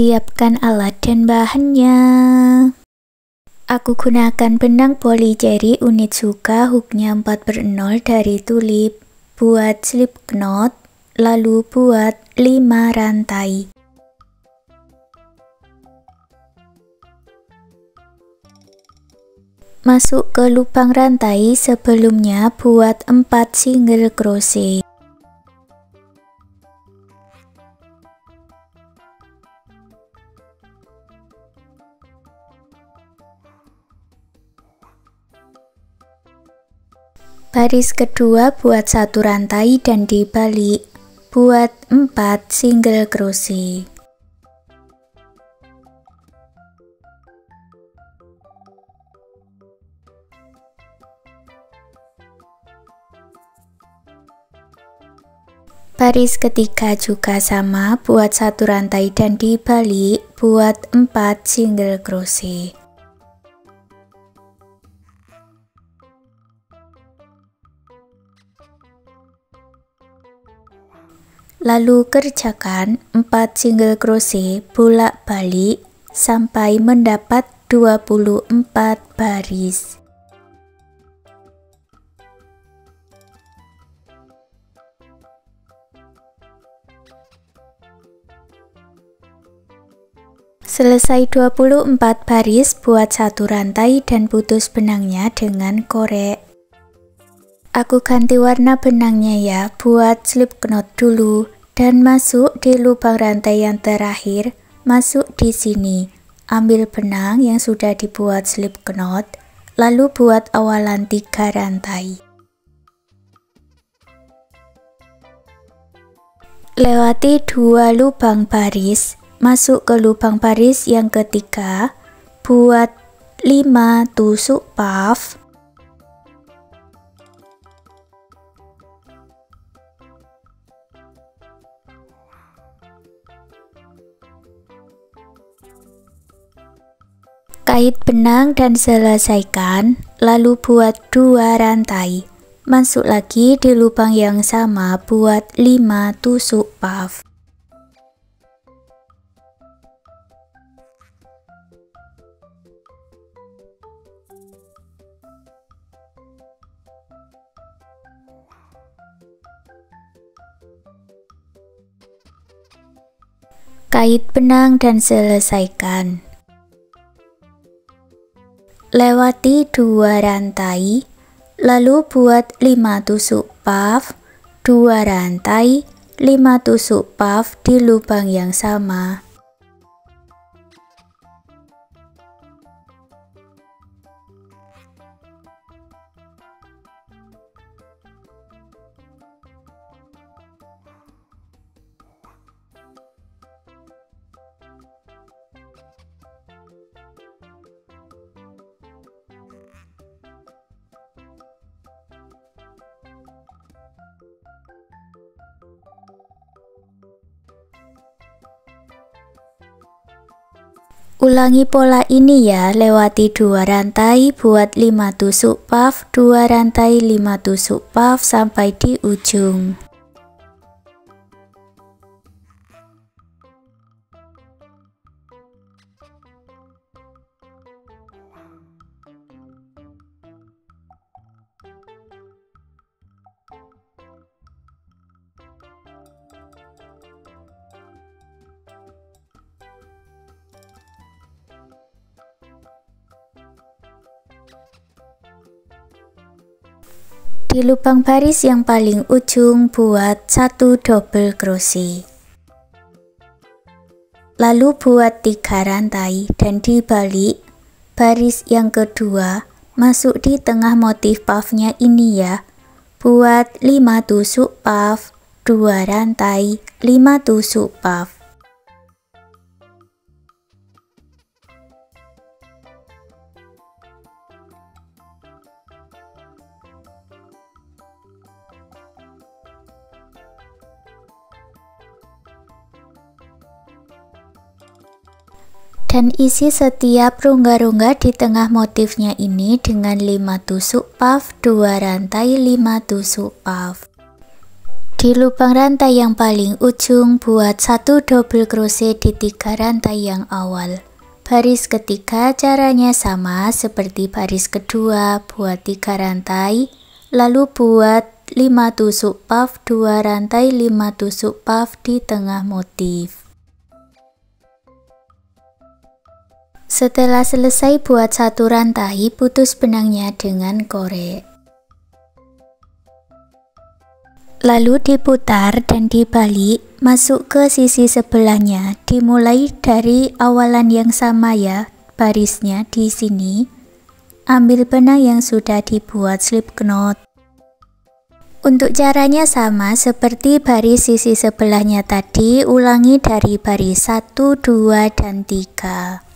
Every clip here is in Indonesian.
Siapkan alat dan bahannya. Aku gunakan benang polycherry unit Suka, hooknya 4/0 dari Tulip. Buat slip knot, lalu buat 5 rantai. Masuk ke lubang rantai sebelumnya, buat 4 single crochet. Baris kedua buat 1 rantai dan dibalik, buat 4 single crochet. Baris ketiga juga sama, buat 1 rantai dan dibalik, buat 4 single crochet. Lalu kerjakan 4 single crochet bolak-balik sampai mendapat 24 baris. Selesai 24 baris, buat 1 rantai dan putus benangnya dengan korek. Aku ganti warna benangnya ya, buat slip knot dulu dan masuk di lubang rantai yang terakhir. Masuk di sini, ambil benang yang sudah dibuat slip knot, lalu buat awalan 3 rantai. Lewati 2 lubang baris, masuk ke lubang baris yang ketiga, buat 5 tusuk puff. Kait benang dan selesaikan, lalu buat 2 rantai. Masuk lagi di lubang yang sama, buat 5 tusuk puff. Kait benang dan selesaikan. Lewati 2 rantai, lalu buat 5 tusuk puff, 2 rantai, 5 tusuk puff di lubang yang sama. Ulangi pola ini ya, lewati 2 rantai, buat 5 tusuk puff, 2 rantai, 5 tusuk puff sampai di ujung. Di lubang baris yang paling ujung buat 1 double crochet. Lalu buat 3 rantai dan dibalik. Baris yang kedua, masuk di tengah motif puffnya ini ya. Buat 5 tusuk puff, 2 rantai, 5 tusuk puff. Dan isi setiap rongga-rongga di tengah motifnya ini dengan 5 tusuk puff, 2 rantai, 5 tusuk puff. Di lubang rantai yang paling ujung, buat 1 double crochet di 3 rantai yang awal. Baris ketiga caranya sama seperti baris kedua, buat 3 rantai, lalu buat 5 tusuk puff 2 rantai 5 tusuk puff di tengah motif. Setelah selesai buat 1 rantai, putus benangnya dengan korek. Lalu diputar dan dibalik, masuk ke sisi sebelahnya. Dimulai dari awalan yang sama ya, barisnya di sini. Ambil benang yang sudah dibuat slip knot. Untuk caranya sama seperti baris sisi sebelahnya tadi, ulangi dari baris 1, 2, dan 3.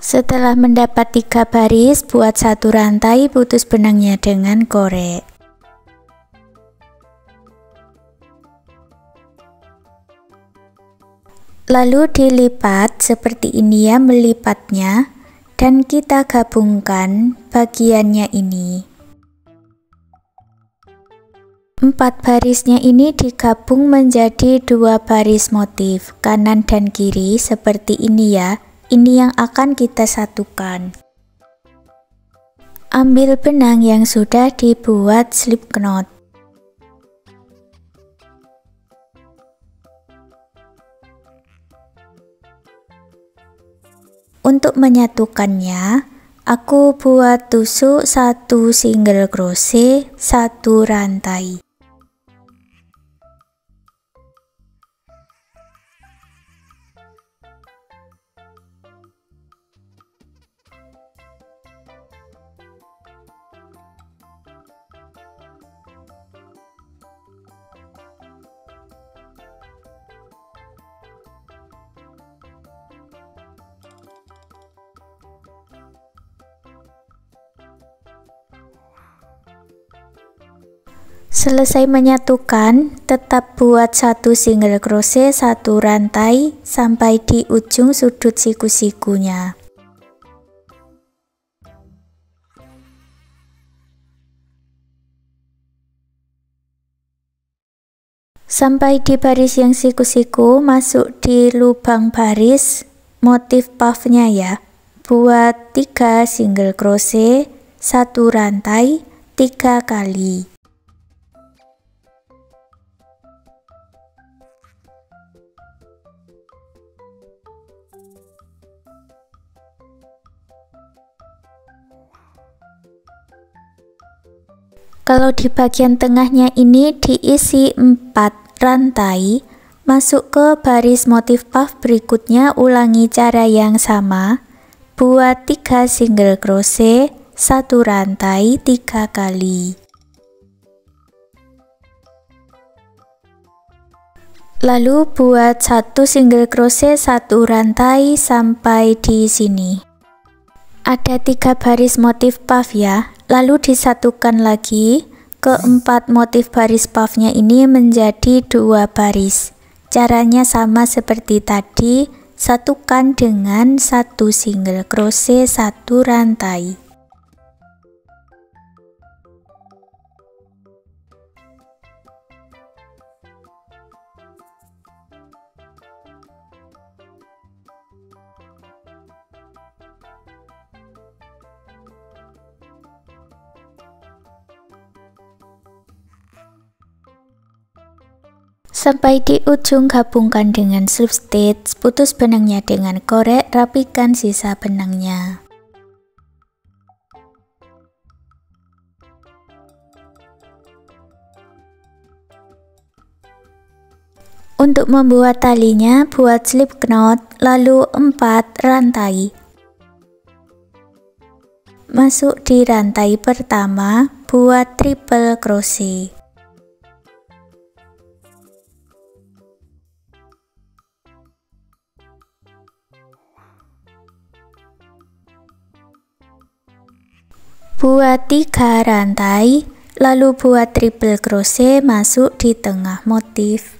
Setelah mendapat 3 baris, buat 1 rantai, putus benangnya dengan korek. Lalu dilipat seperti ini ya, melipatnya, dan kita gabungkan bagiannya ini. 4 barisnya ini digabung menjadi 2 baris motif, kanan dan kiri seperti ini ya. Ini yang akan kita satukan. Ambil benang yang sudah dibuat slip knot. Untuk menyatukannya, aku buat tusuk 1 single crochet 1 rantai. Selesai menyatukan, tetap buat 1 single crochet 1 rantai sampai di ujung sudut siku-sikunya. Sampai di baris yang siku-siku, masuk di lubang baris motif puffnya ya. Buat 3 single crochet 1 rantai 3 kali. Kalau di bagian tengahnya ini diisi 4 rantai, masuk ke baris motif puff berikutnya, ulangi cara yang sama, buat 3 single crochet 1 rantai 3 kali. Lalu buat 1 single crochet 1 rantai sampai di sini. Ada 3 baris motif puff ya. Lalu disatukan lagi, keempat motif baris puffnya ini menjadi 2 baris. Caranya sama seperti tadi, satukan dengan 1 single crochet 1 rantai. Sampai di ujung gabungkan dengan slip stitch, putus benangnya dengan korek, rapikan sisa benangnya. Untuk membuat talinya, buat slip knot, lalu 4 rantai. Masuk di rantai pertama, buat triple crochet. Buat 3 rantai, lalu buat triple crochet masuk di tengah motif.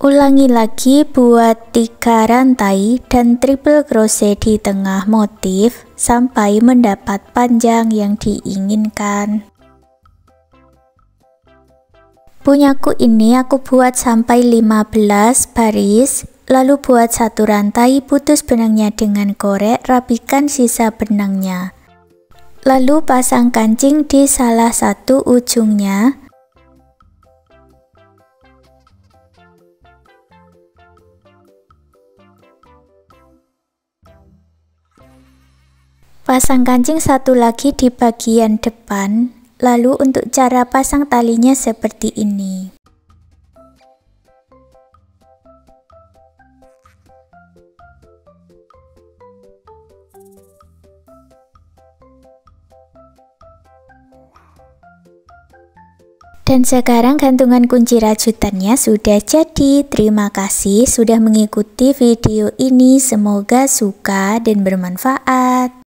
Ulangi lagi, buat 3 rantai dan triple crochet di tengah motif sampai mendapat panjang yang diinginkan. Punyaku ini aku buat sampai 15 baris, lalu buat 1 rantai, putus benangnya dengan korek, rapikan sisa benangnya. Lalu pasang kancing di salah satu ujungnya. Pasang kancing satu lagi di bagian depan. Lalu untuk cara pasang talinya seperti ini. Dan sekarang gantungan kunci rajutannya sudah jadi. Terima kasih sudah mengikuti video ini. Semoga suka dan bermanfaat.